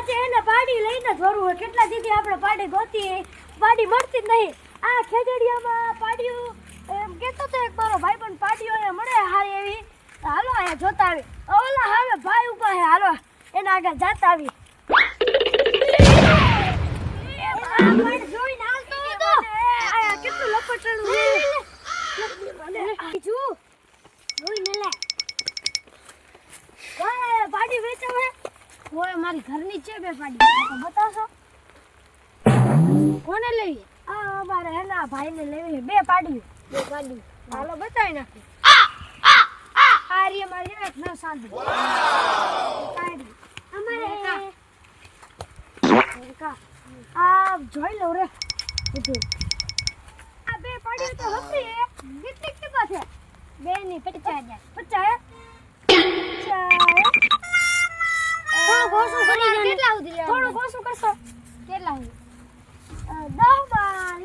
આજે એને પાડી લઈને જોરું હોય કેટલા દીધી આપણે પાડી ગોતી પાડી મળતી જ નહીં આ ખેજડિયામાં પાડ્યું એમ કહેતો તો એક મારો ભાઈબંધ પાડ્યો એ મળે હારી એવી હાલો આયા જોતા આવી ઓલા હવે ભાઈ ઉભા હે હાલો એના આગળ જાતા આવી જોઈને હાલતો હતો આયા કેટલું લપટણું જોઈને લે પાડી વેચાવે હોય મારી ઘરની છે બે પાડી તો બતાવશો કોને લેવી આ અમારે હેના ભાઈને લેવી બે પાડી હાલો બતાવી નાખી આરી અમારી એક ન સાંધી પાડી અમારે આ જોઈ લો રે બધું આ બે પાડી તો હતી કેટલી ટીપા છે બે ની 50,000 થોડું ઘોસું કરી કેટલા સુધી લેવા થોડું ઘોસું કરશો કેટલા સુધી 10 માં